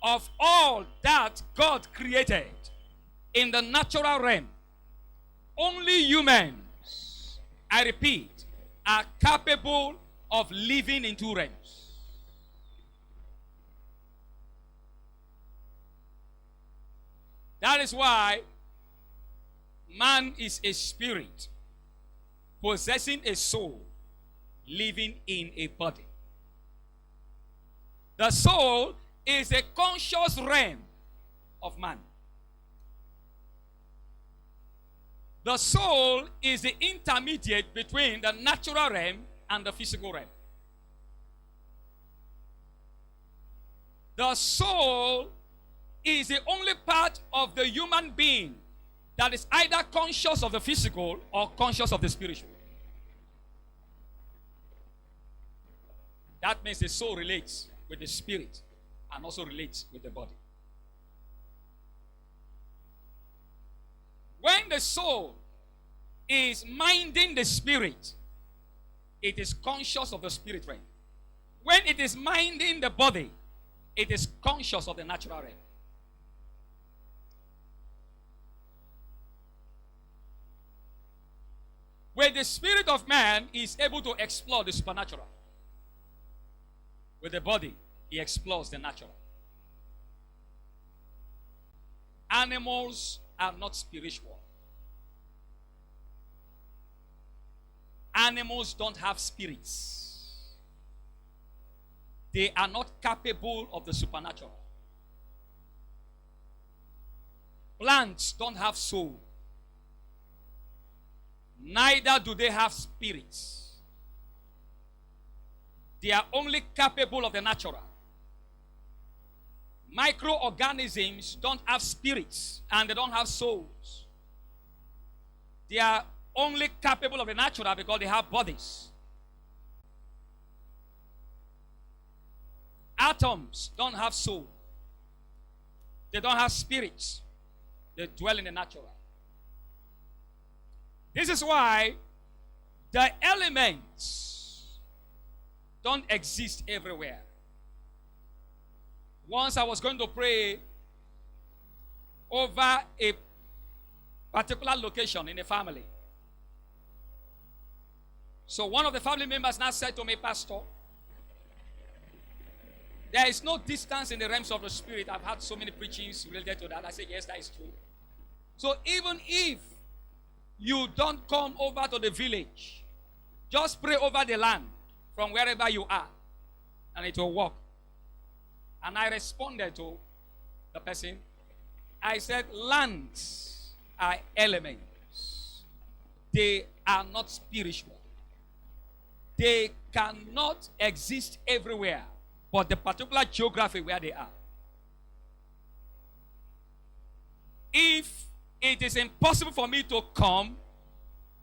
of all that God created in the natural realm, only humans, I repeat, are capable of living in two realms. That is why man is a spirit possessing a soul, living in a body. The soul is a conscious realm of man. The soul is the intermediate between the natural realm and the physical realm. The soul is the only part of the human being that is either conscious of the physical or conscious of the spiritual. That means the soul relates with the spirit and also relates with the body. When the soul is minding the spirit, it is conscious of the spirit realm. When it is minding the body, it is conscious of the natural realm. Where the spirit of man is able to explore the supernatural, with the body, he explores the natural. Animals are not spiritual. Animals don't have spirits. They are not capable of the supernatural. Plants don't have soul. Neither do they have spirits. They are only capable of the natural. Microorganisms don't have spirits and they don't have souls. They are only capable of the natural because they have bodies. Atoms don't have soul. They don't have spirits. They dwell in the natural. This is why the elements don't exist everywhere. Once I was going to pray over a particular location in a family. So one of the family members now said to me, Pastor, there is no distance in the realms of the spirit. I've had so many preachings related to that. I said, yes, that is true. So even if you don't come over to the village, just pray over the land from wherever you are, and it will work. And I responded to the person. I said, lands are elements. They are not spiritual. They cannot exist everywhere, but the particular geography where they are. If it is impossible for me to come,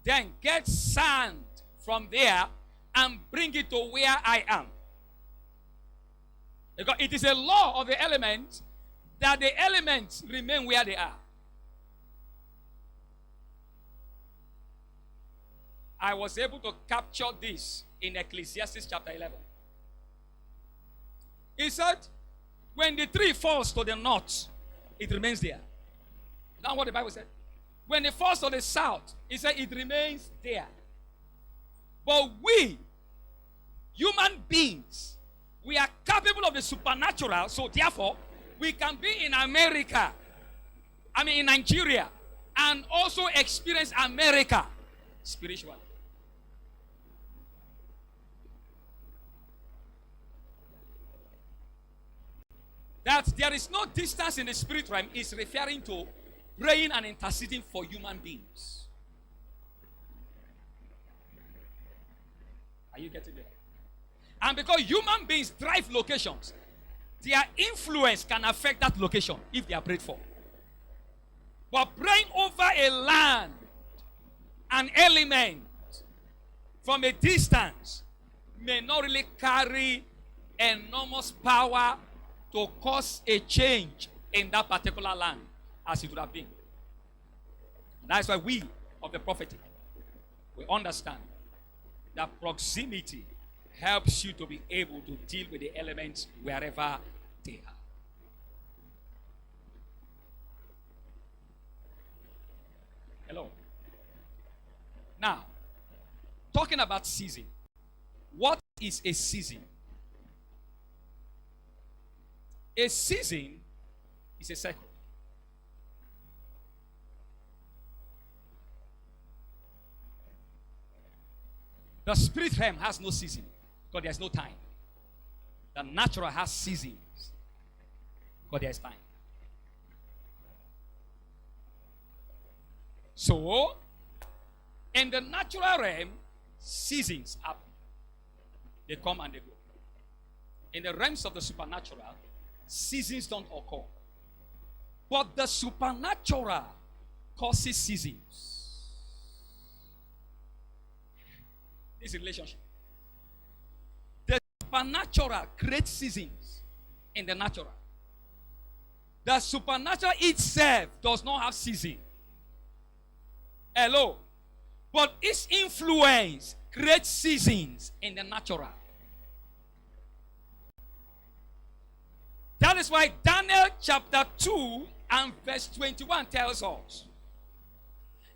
then get sand from there and bring it to where I am. Because it is a law of the elements that the elements remain where they are. I was able to capture this in Ecclesiastes chapter 11. He said, when the tree falls to the north, it remains there. That's what the Bible said. When it falls to the south, it said it remains there. But we, human beings, we are capable of the supernatural, so therefore, we can be in America, in Nigeria, and also experience America spiritually. That there is no distance in the spirit realm is referring to praying and interceding for human beings. Are you getting there? And because human beings drive locations, their influence can affect that location if they are prayed for. But praying over a land, an element, from a distance may not really carry enormous power to cause a change in that particular land as it would have been. That's why we of the prophetic, we understand that proximity helps you to be able to deal with the elements wherever they are. Hello. Now, talking about season. What is a season? A season is a cycle. The spirit realm has no season because there's no time. The natural has seasons because there's time. So, in the natural realm, seasons happen. They come and they go. In the realms of the supernatural, seasons don't occur. But the supernatural causes seasons. This relationship. The supernatural creates seasons in the natural. The supernatural itself does not have season. Hello. But its influence creates seasons in the natural. That is why Daniel chapter 2 and verse 21 tells us,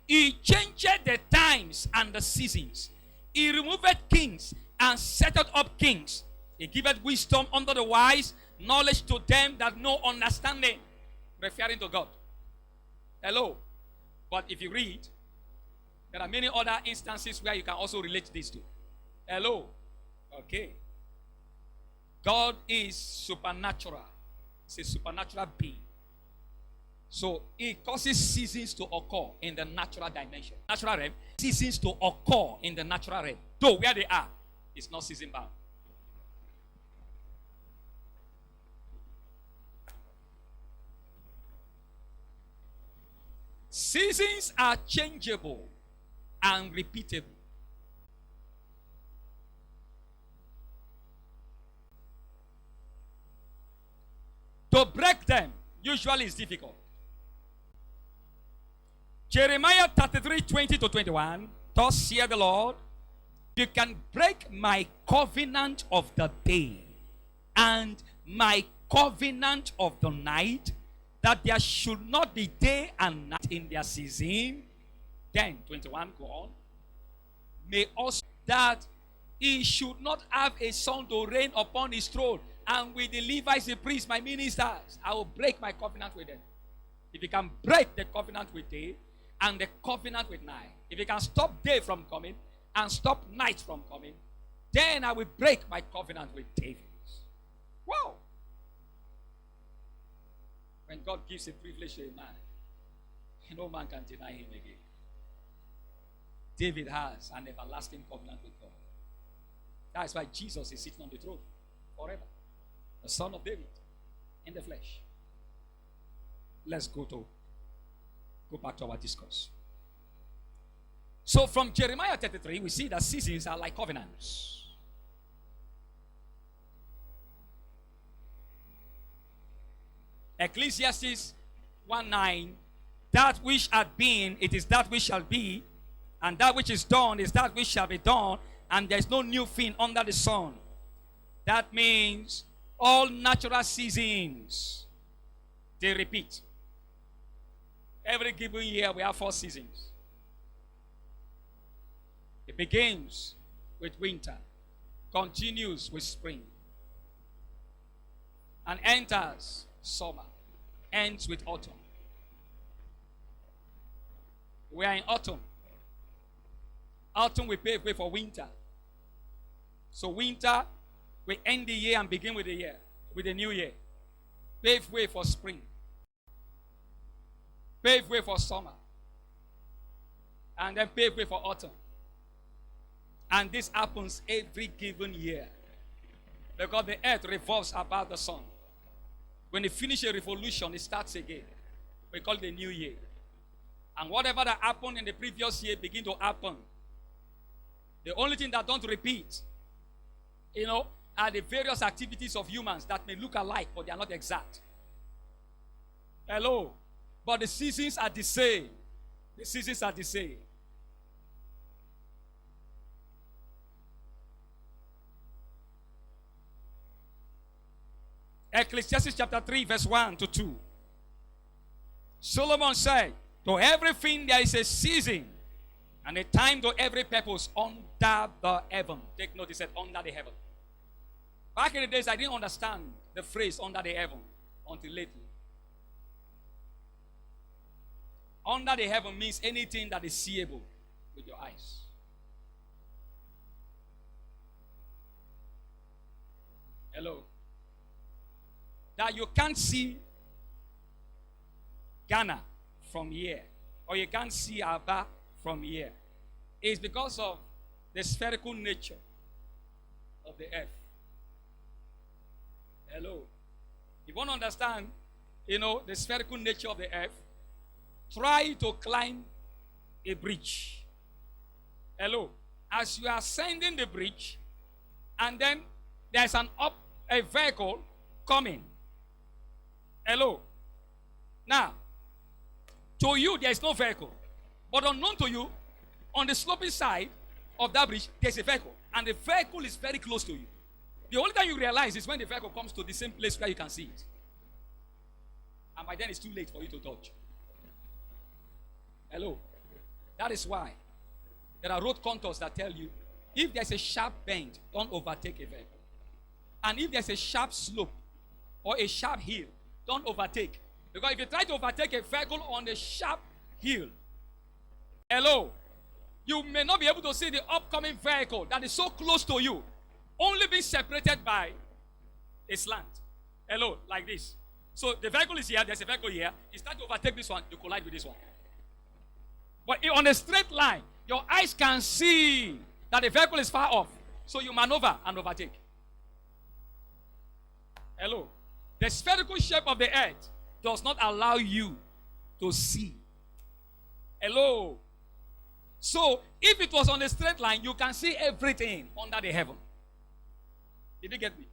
He changed the times and the seasons. He removed kings and set up kings. He giveth wisdom unto the wise, knowledge to them that know understanding. Referring to God. Hello. But if you read, there are many other instances where you can also relate this to. Hello. Okay. God is supernatural. It's a supernatural being. So it causes seasons to occur in the natural dimension. Natural realm. Seasons to occur in the natural realm. Though where they are, it's not season bound. Seasons are changeable and repeatable. To break them usually is difficult. Jeremiah 33, 20 to 21. Thus saith the Lord, you can break my covenant of the day and my covenant of the night, that there should not be day and night in their season. Then 21 go on. May also that he should not have a son to reign upon his throne, and with the Levites, the priests, my ministers, I will break my covenant with them. If you can break the covenant with day and the covenant with night, if you can stop day from coming and stop night from coming, then I will break my covenant with David. Wow! When God gives a privilege to a man, no man can deny him again. David has an everlasting covenant with God. That's why Jesus is sitting on the throne forever. The son of David in the flesh. Let's go back to our discourse. So from Jeremiah 33, we see that seasons are like covenants. Ecclesiastes 1:9, that which had been, it is that which shall be, and that which is done is that which shall be done, and there is no new thing under the sun. That means all natural seasons, they repeat. Every given year we have 4 seasons. It begins with winter, continues with spring, and enters summer, ends with autumn. We are in autumn. Autumn will pave way for winter. So winter, we end the year and begin with the year, with the new year. Pave way for spring. Pave way for summer. And then pave way for autumn. And this happens every given year. Because the earth revolves about the sun. When they finish a revolution, it starts again. We call it the new year. And whatever that happened in the previous year begin to happen. The only thing that don't repeat, are the various activities of humans that may look alike, but they are not exact. Hello? But the seasons are the same. The seasons are the same. Ecclesiastes chapter 3, verse 1 to 2. Solomon said, To everything there is a season, and a time to every purpose under the heaven. Take note, he said under the heaven. Back in the days, I didn't understand the phrase under the heaven until lately. Under the heaven means anything that is seeable with your eyes. Hello. That you can't see Ghana from here, or you can't see Aba from here. It's because of the spherical nature of the earth. Hello. If you want to understand, the spherical nature of the earth, try to climb a bridge. Hello. As you are ascending the bridge, and then there's a vehicle coming. Hello. Now, to you, there is no vehicle. But unknown to you, on the sloping side of that bridge, there's a vehicle. And the vehicle is very close to you. The only time you realize is when the vehicle comes to the same place where you can see it. And by then, it's too late for you to dodge. Hello. That is why there are road contours that tell you, if there's a sharp bend, don't overtake a vehicle. And if there's a sharp slope or a sharp hill, don't overtake. Because if you try to overtake a vehicle on a sharp hill, hello, you may not be able to see the upcoming vehicle that is so close to you, only being separated by a slant. Hello, like this. So the vehicle is here, there's a vehicle here. You start to overtake this one, you collide with this one. But on a straight line, your eyes can see that the vehicle is far off. So you maneuver and overtake. Hello. The spherical shape of the earth does not allow you to see. Hello. So, if it was on a straight line, you can see everything under the heaven. Did you get me?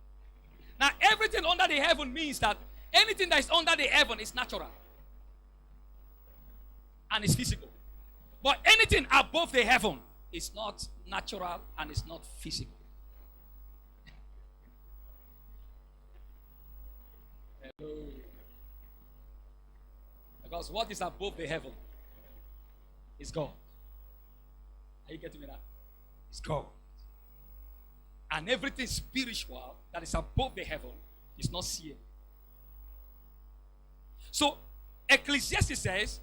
Now, everything under the heaven means that anything that is under the heaven is natural. And is physical. But anything above the heaven is not natural and is not physical. Hello. Because what is above the heaven is God. Are you getting me now? It's God. And everything spiritual that is above the heaven is not seen. So, Ecclesiastes says,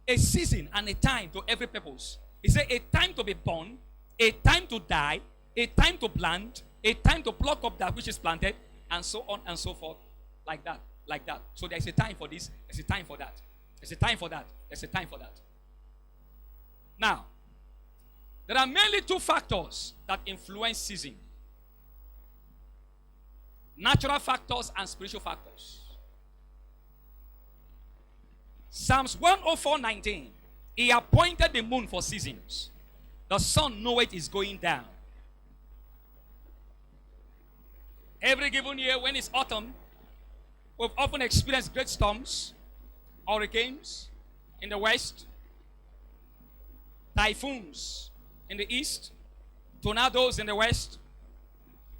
a season and a time to every purpose. He said, a time to be born, a time to die, a time to plant, a time to pluck up that which is planted, and so on and so forth. Like that. Like that. So there's a time for this, there's a time for that. There's a time for that. There's a time for that. Now, there are mainly two factors that influence season. Natural factors and spiritual factors. Psalms 104:19. He appointed the moon for seasons. The sun knoweth is going down. Every given year when it's autumn, we've often experienced great storms, hurricanes in the west, typhoons in the east, tornadoes in the west,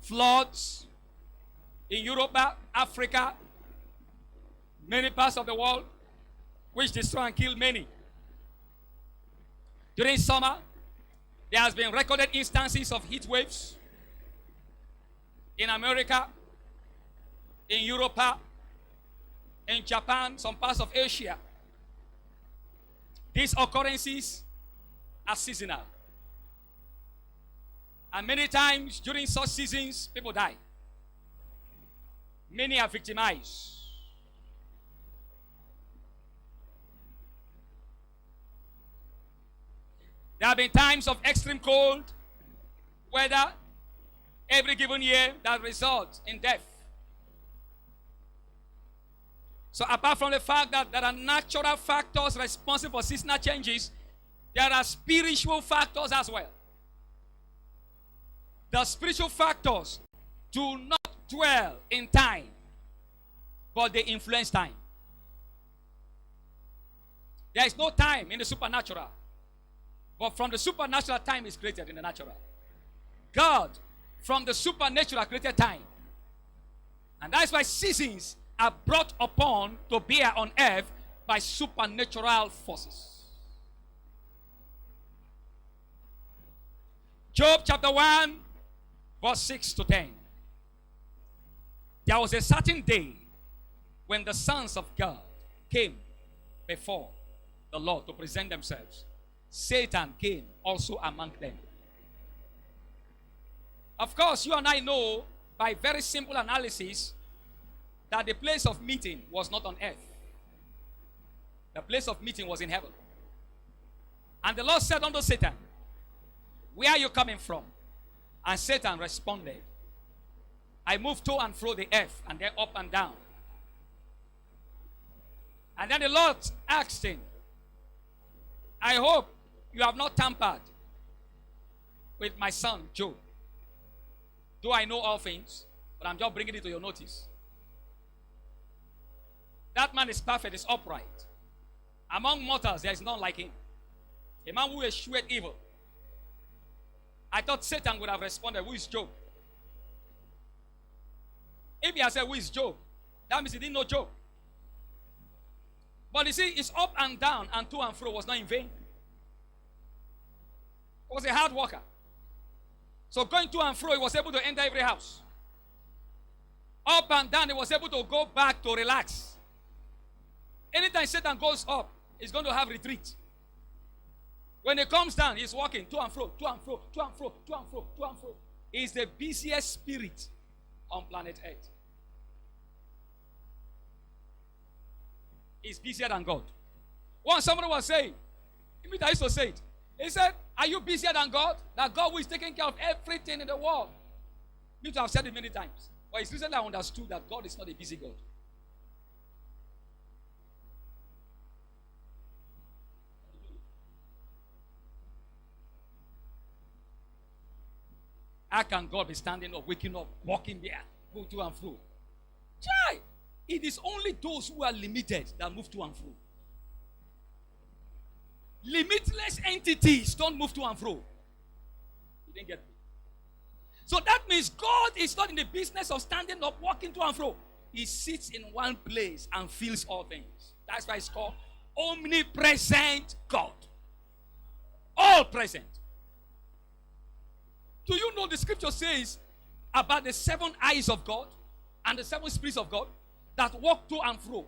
floods in Europe, Africa, many parts of the world, which destroy and kill many. During summer, there has been recorded instances of heat waves in America, in Europe, in Japan, some parts of Asia. These occurrences are seasonal. And many times during such seasons, people die. Many are victimized. There have been times of extreme cold weather every given year that results in death. So apart from the fact that there are natural factors responsible for seasonal changes, there are spiritual factors as well. The spiritual factors do not dwell in time, but they influence time. There is no time in the supernatural, but from the supernatural, time is created in the natural. God, from the supernatural, created time. And that's why seasons are brought upon to bear on earth by supernatural forces. Job chapter 1, verse 6 to 10. There was a certain day when the sons of God came before the Lord to present themselves. Satan came also among them. Of course, you and I know by very simple analysis that the place of meeting was not on earth. The place of meeting was in heaven. And the Lord said unto Satan, where are you coming from? And Satan responded, I moved to and fro the earth, and then up and down. And then the Lord asked him, I hope you have not tampered with my son Job. Though I know all things, but I'm just bringing it to your notice. That man is perfect, is upright. Among mortals, there is none like him. A man who eschewed evil. I thought Satan would have responded, who is Job? If he had said, who is Job? That means he didn't know Job. But you see, his up and down and to and fro was not in vain. He was a hard worker. So going to and fro, he was able to enter every house. Up and down, he was able to go back to relax. Anytime Satan goes up, he's going to have retreat. When he comes down, he's walking to and fro, to and fro, to and fro, to and fro, to and fro. He's the busiest spirit on planet Earth. He's busier than God. Once somebody was saying, I used to say it. He said, are you busier than God? That God who is taking care of everything in the world. Me too, I've said it many times. But it's recently I understood that God is not a busy God. How can God be standing up, waking up, walking there, go to and fro? Try. It is only those who are limited that move to and fro. Limitless entities don't move to and fro. You didn't get me. So that means God is not in the business of standing up, walking to and fro. He sits in one place and feels all things. That's why it's called omnipresent God. All present. Do you know the scripture says about the 7 eyes of God and the 7 spirits of God that walk to and fro?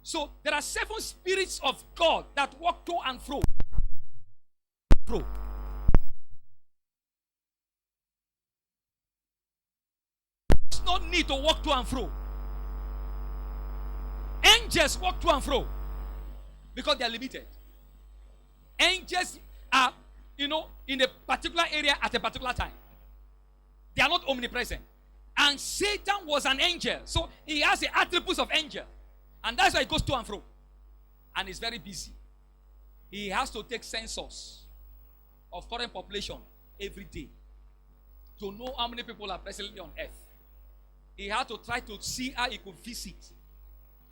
So there are 7 spirits of God that walk to and fro. Does not need to walk to and fro. Angels walk to and fro because they are limited. Angels are, in a particular area at a particular time. They are not omnipresent. And Satan was an angel. So he has the attributes of angel. And that's why he goes to and fro. And he's very busy. He has to take census of current population every day to know how many people are presently on earth. He had to try to see how he could visit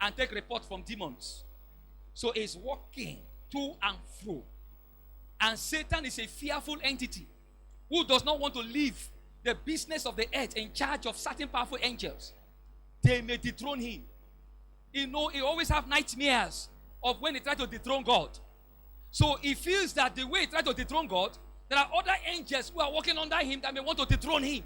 and take report from demons. So he's walking to and fro. And Satan is a fearful entity who does not want to leave the business of the earth in charge of certain powerful angels. They may dethrone him. He always have nightmares of when he tries to dethrone God. So he feels that the way he tries to dethrone God, there are other angels who are working under him that may want to dethrone him.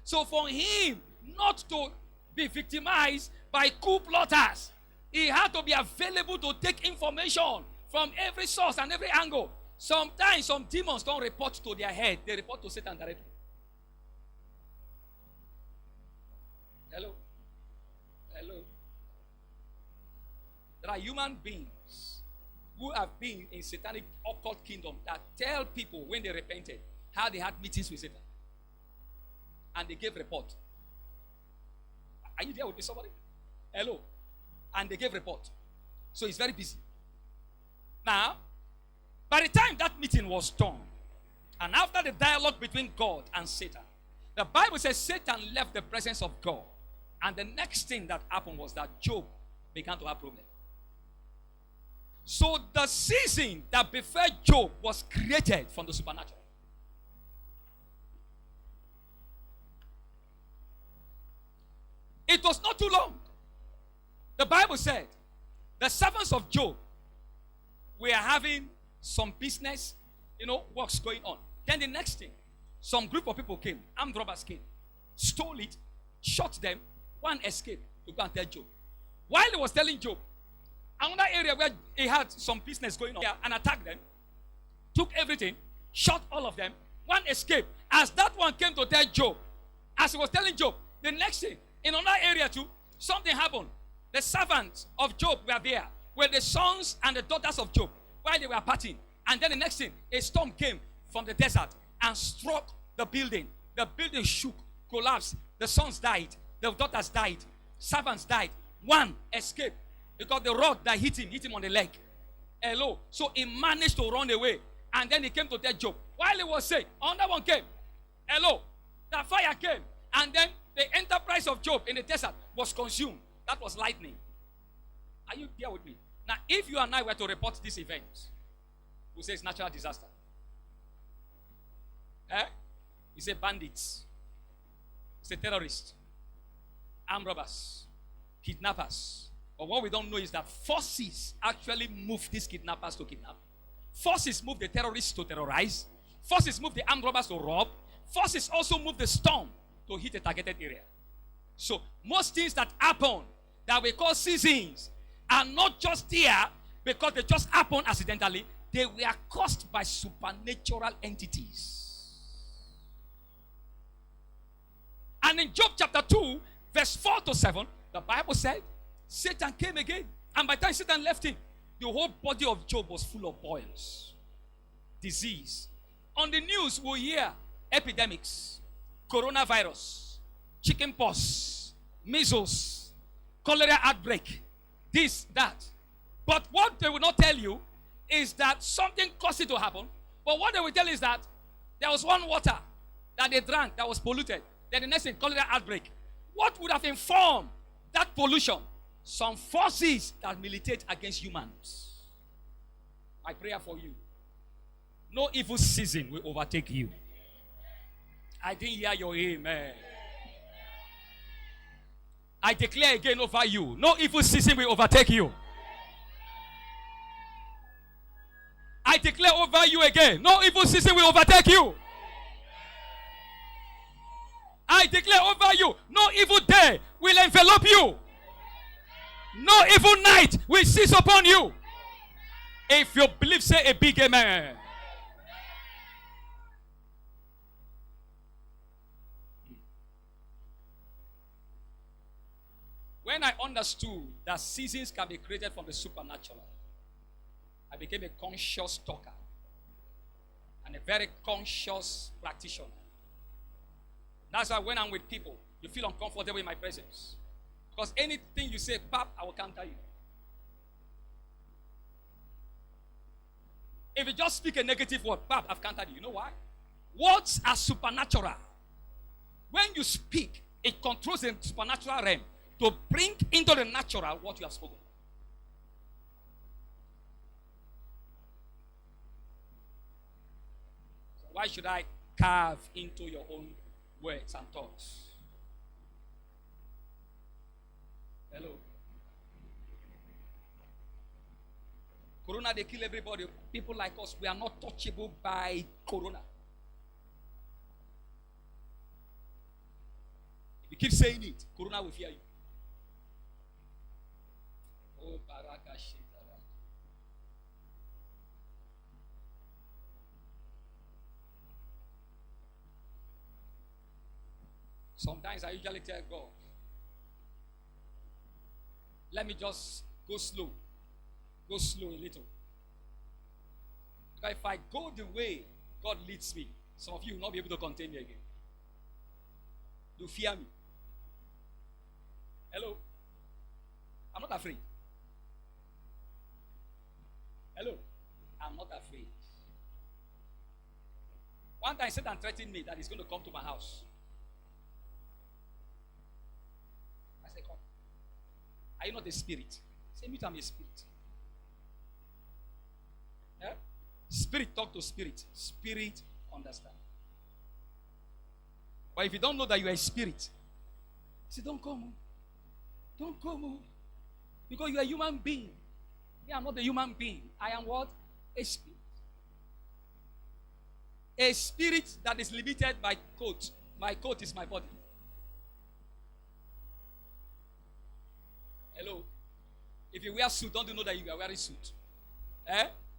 So for him not to be victimized by coup plotters, he had to be available to take information from every source and every angle. Sometimes some demons don't report to their head. They report to Satan directly. Hello? Hello? There are human beings who have been in satanic occult kingdom that tell people when they repented how they had meetings with Satan. And they gave report. Are you there with me, somebody? Hello? And they gave report. So he's very busy. Now, by the time that meeting was done, and after the dialogue between God and Satan, the Bible says Satan left the presence of God. And the next thing that happened was that Job began to have problems. So the season that befell Job was created from the supernatural. It was not too long. The Bible said The servants of Job were having some business, works going on. Then the next thing, some group of people came, armed robbers came, stole it, shot them, one escaped to go and tell Job. While he was telling Job, another area where he had some business going on and attacked them, took everything, shot all of them, one escaped. As that one came to tell Job, as he was telling Job, the next thing, in another area too, something happened. The servants of Job were there, were the sons and the daughters of Job, while they were partying. And then the next thing, a storm came from the desert and struck the building. The building shook, collapsed. The sons died. The daughters died. Servants died. One escaped because the rod that hit him on the leg. Hello. So he managed to run away. And then he came to tell Job. While he was saying, another one came. Hello. The fire came. And then the enterprise of Job in the desert was consumed. That was lightning. Are you here with me? Now, if you and I were to report this event, we say it's natural disaster. You say bandits. You say terrorists. Armed robbers. Kidnappers. But what we don't know is that forces actually move these kidnappers to kidnap. Forces move the terrorists to terrorize. Forces move the armed robbers to rob. Forces also move the storm to hit a targeted area. So most things that happen that we call seasons are not just there because they just happen accidentally. They were caused by supernatural entities. And in Job chapter 2, verse 4 to 7, the Bible said, Satan came again. And by the time Satan left him, the whole body of Job was full of boils, disease. On the news, we hear epidemics, coronavirus, chickenpox, measles, cholera outbreak, this, that. But what they will not tell you is that something caused it to happen. But what they will tell is that there was one water that they drank that was polluted. Then the next thing, cholera outbreak. What would have informed that pollution? Some forces that militate against humans. My prayer for you, no evil season will overtake you. I didn't hear your amen. I declare again over you, no evil season will overtake you. I declare over you again, no evil season will overtake you. I declare over you, no evil day will envelop you. No evil night will seize upon you. If you believe, say a big amen. When I understood that seasons can be created from the supernatural, I became a conscious talker and a very conscious practitioner. That's why when I'm with people, you feel uncomfortable in my presence. Because anything you say, Pap, I will counter you. If you just speak a negative word, Pap, I've countered you. You know why? Words are supernatural. When you speak, it controls the supernatural realm to bring into the natural what you have spoken. So why should I carve into your own words and thoughts? Hello. Corona, they kill everybody. People like us, we are not touchable by corona. If you keep saying it, corona will fear you. Oh, baraka shitara. Sometimes I usually tell God, let me just go slow. Go slow a little. Because if I go the way God leads me, some of you will not be able to contain me again. You fear me. Hello? I'm not afraid. Hello? I'm not afraid. One time Satan threatened me that he's going to come to my house. I said, come. Are you not a spirit? Say, me too, I'm a spirit. Yeah? Spirit talk to spirit. Spirit understand. But if you don't know that you are a spirit, say, don't come. Don't come. Because you are a human being. Me, I'm not a human being. I am what? A spirit. A spirit that is limited by coat. My coat is my body. Hello? If you wear suit, don't you know that you are wearing suit? Eh?